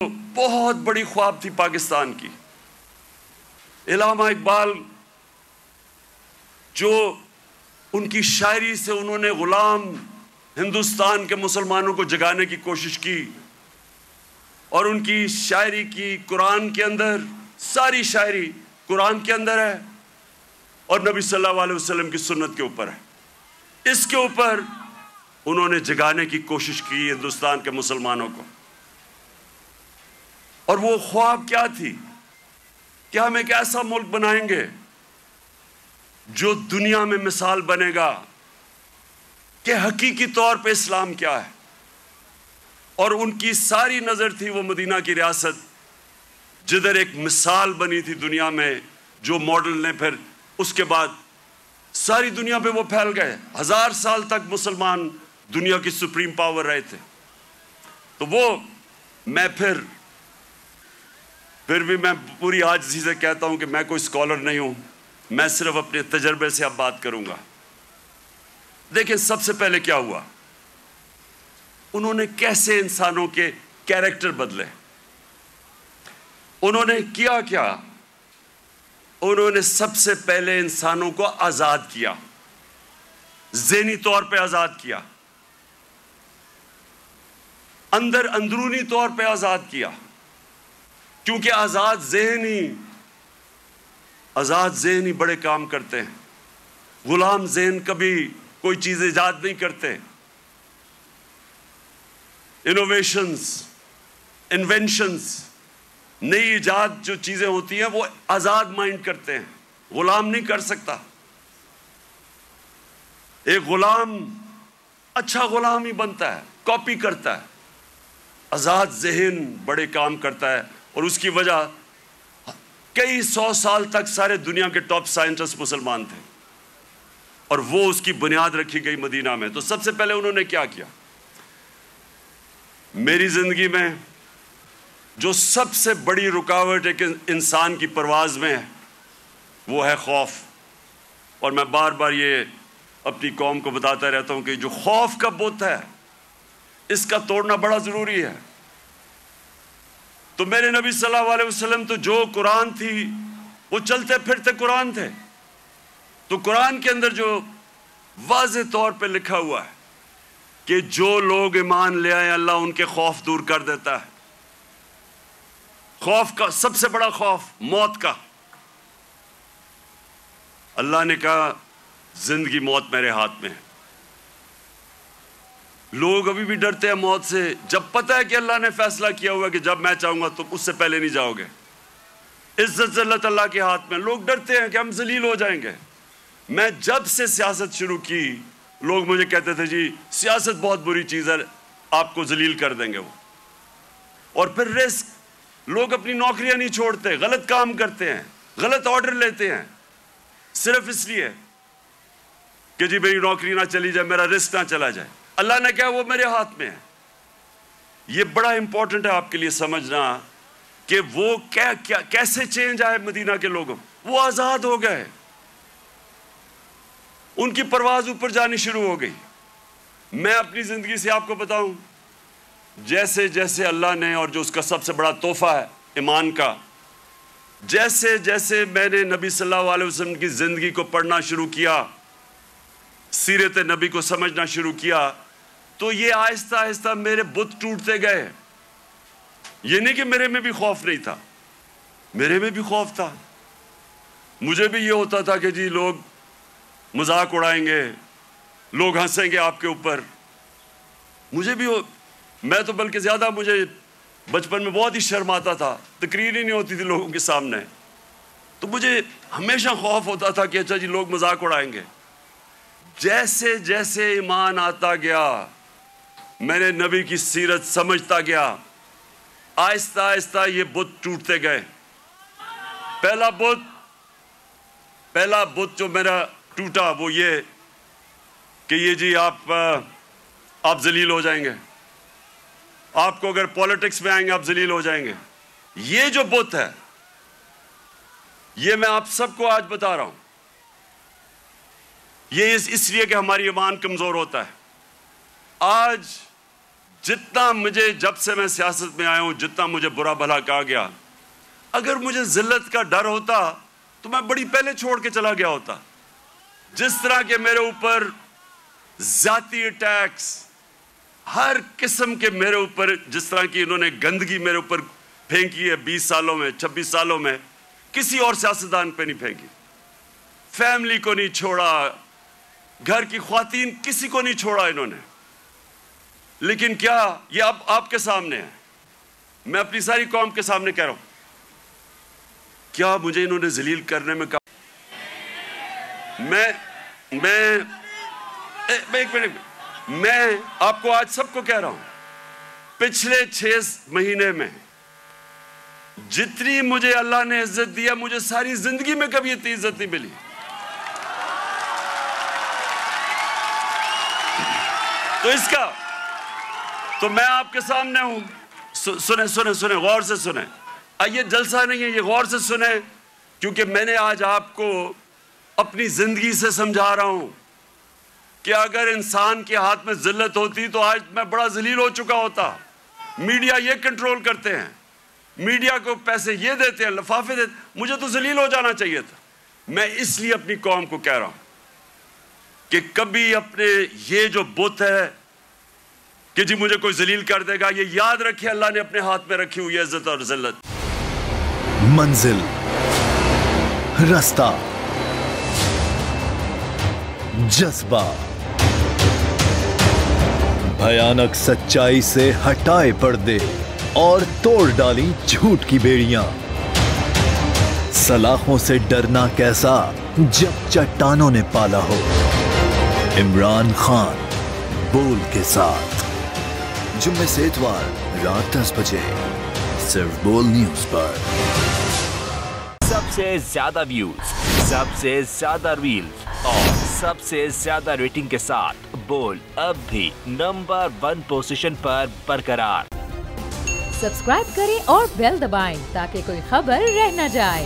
बहुत बड़ी ख्वाब थी पाकिस्तान की। इल्लामा इकबाल, जो उनकी शायरी से उन्होंने गुलाम हिंदुस्तान के मुसलमानों को जगाने की कोशिश की, और उनकी शायरी की कुरान के अंदर, सारी शायरी कुरान के अंदर है और नबी सल्लल्लाहु अलैहि वसल्लम की सुन्नत के ऊपर है। इसके ऊपर उन्होंने जगाने की कोशिश की हिंदुस्तान के मुसलमानों को। और वो ख्वाब क्या थी कि हम एक ऐसा मुल्क बनाएंगे जो दुनिया में मिसाल बनेगा कि हकीकी तौर पे इस्लाम क्या है। और उनकी सारी नज़र थी वो मदीना की रियासत, जिधर एक मिसाल बनी थी दुनिया में, जो मॉडल ने फिर उसके बाद सारी दुनिया पे वो फैल गए। 1000 साल तक मुसलमान दुनिया की सुप्रीम पावर रहे थे। तो वो मैं फिर भी मैं पूरी आजिज़ी से कहता हूं कि मैं कोई स्कॉलर नहीं हूं, मैं सिर्फ अपने तजर्बे से अब बात करूंगा। देखिए, सबसे पहले क्या हुआ, उन्होंने कैसे इंसानों के कैरेक्टर बदले। उन्होंने किया क्या, उन्होंने सबसे पहले इंसानों को आज़ाद किया, ज़हनी तौर पे आज़ाद किया, अंदरूनी तौर पे आज़ाद किया। क्योंकि आज़ाद ज़हनी बड़े काम करते हैं। गुलाम ज़हन कभी कोई चीज़ ईजाद नहीं करते। इन्वेंशंस, नई ईजाद जो चीज़ें होती हैं वो आज़ाद माइंड करते हैं, गुलाम नहीं कर सकता। एक गुलाम अच्छा गुलाम ही बनता है, कॉपी करता है। आज़ाद ज़हन बड़े काम करता है, और उसकी वजह कई 100 साल तक सारे दुनिया के टॉप साइंटिस्ट मुसलमान थे, और वो उसकी बुनियाद रखी गई मदीना में। तो सबसे पहले उन्होंने क्या किया, मेरी जिंदगी में जो सबसे बड़ी रुकावट एक इंसान की परवाज में है वो है खौफ। और मैं बार बार ये अपनी कौम को बताता रहता हूं कि जो खौफ का बुत है, इसका तोड़ना बड़ा जरूरी है। तो मेरे नबी सल्लल्लाहु अलैहि वसल्लम तो जो कुरान थी वो चलते फिरते कुरान थे। तो कुरान के अंदर जो वाज़े तौर पे लिखा हुआ है कि जो लोग ईमान ले आए अल्लाह उनके खौफ दूर कर देता है। खौफ का सबसे बड़ा खौफ मौत का। अल्लाह ने कहा जिंदगी मौत मेरे हाथ में है। लोग अभी भी डरते हैं मौत से, जब पता है कि अल्लाह ने फैसला किया हुआ कि जब मैं चाहूंगा तुम उससे पहले नहीं जाओगे। इज्जत ज़िल्लत अल्लाह के हाथ में। लोग डरते हैं कि हम जलील हो जाएंगे। मैं जब से सियासत शुरू की, लोग मुझे कहते थे जी सियासत बहुत बुरी चीज़ है, आपको जलील कर देंगे वो। और फिर रिस्क, लोग अपनी नौकरियां नहीं छोड़ते, गलत काम करते हैं, गलत ऑर्डर लेते हैं, सिर्फ इसलिए कि जी मेरी नौकरी ना चली जाए, मेरा रिस्क ना चला जाए। अल्लाह ने कहा वो मेरे हाथ में है। ये बड़ा इंपॉर्टेंट है आपके लिए समझना कि वो कैसे चेंज आए मदीना के लोगों। वो आज़ाद हो गए, उनकी परवाज ऊपर जानी शुरू हो गई। मैं अपनी ज़िंदगी से आपको बताऊं, जैसे जैसे अल्लाह ने, और जो उसका सबसे बड़ा तोहफा है ईमान का, जैसे जैसे मैंने नबी सल्लल्लाहु अलैहि वसल्लम की ज़िंदगी को पढ़ना शुरू किया, सीरत नबी को समझना शुरू किया, तो ये आहिस्ता आहिस्ता मेरे बुत टूटते गए। ये नहीं कि मेरे में भी खौफ नहीं था, मेरे में भी खौफ था। मुझे भी ये होता था कि जी लोग मजाक उड़ाएंगे, लोग हंसेंगे आपके ऊपर। मुझे भी मैं तो बल्कि ज़्यादा, मुझे बचपन में बहुत ही शर्म आता था, तकरीर ही नहीं होती थी लोगों के सामने। तो मुझे हमेशा खौफ होता था कि अच्छा जी लोग मजाक उड़ाएंगे। जैसे जैसे ईमान आता गया, मैंने नबी की सीरत समझता गया, आहिस्ता आहिस्ता ये बुत टूटते गए। पहला बुत जो मेरा टूटा वो ये कि ये जी आप जलील हो जाएंगे, आपको अगर पॉलिटिक्स में आएंगे आप जलील हो जाएंगे। ये जो बुत है, ये मैं आप सबको आज बता रहा हूं। ये इसलिए कि हमारी ईमान कमजोर होता है। आज जितना मुझे, जब से मैं सियासत में आया हूं, जितना मुझे बुरा भला कहा गया, अगर मुझे जिल्लत का डर होता तो मैं बड़ी पहले छोड़ के चला गया होता। जिस तरह के मेरे ऊपर जाती अटैक्स, हर किस्म के मेरे ऊपर, जिस तरह की इन्होंने गंदगी मेरे ऊपर फेंकी है 20 सालों में, 26 सालों में, किसी और सियासतदान पे नहीं फेंकी। फैमिली को नहीं छोड़ा, घर की ख्वातीन, किसी को नहीं छोड़ा इन्होंने। लेकिन क्या ये अब आपके सामने है, मैं अपनी सारी कौम के सामने कह रहा हूं, क्या मुझे इन्होंने जलील करने में कहा? एक मिनट, मैं आपको आज सबको कह रहा हूं, पिछले 6 महीने में जितनी मुझे अल्लाह ने इज्जत दिया, मुझे सारी जिंदगी में कभी इतनी इज्जत नहीं मिली। तो इसका तो मैं आपके सामने हूं, सुने सुने सुने, गौर से सुने। ये जलसा नहीं है, ये गौर से सुने, क्योंकि मैंने आज आपको अपनी जिंदगी से समझा रहा हूं कि अगर इंसान के हाथ में जिल्लत होती तो आज मैं बड़ा जलील हो चुका होता। मीडिया ये कंट्रोल करते हैं, मीडिया को पैसे ये देते हैं, लिफाफे देते, मुझे तो जलील हो जाना चाहिए था। मैं इसलिए अपनी कौम को कह रहा हूं कि कभी अपने ये जो बुत है कि जी मुझे कोई जलील कर देगा, ये याद रखिए अल्लाह ने अपने हाथ में रखी हुई है इज्जत और जिल्लत। मंजिल, रास्ता, जज्बा, भयानक सच्चाई से हटाए पर्दे और तोड़ डाली झूठ की बेड़ियां। सलाखों से डरना कैसा जब चट्टानों ने पाला हो। इमरान खान बोल के साथ, जुम्मे से इतवार रात 10 बजे सिर्फ बोल न्यूज पर। सबसे ज्यादा व्यूज, सबसे ज्यादा रील्स और सबसे ज्यादा रेटिंग के साथ बोल अब भी नंबर 1 पोजीशन पर बरकरार। सब्सक्राइब करें और बेल दबाएं ताकि कोई खबर रह न जाए।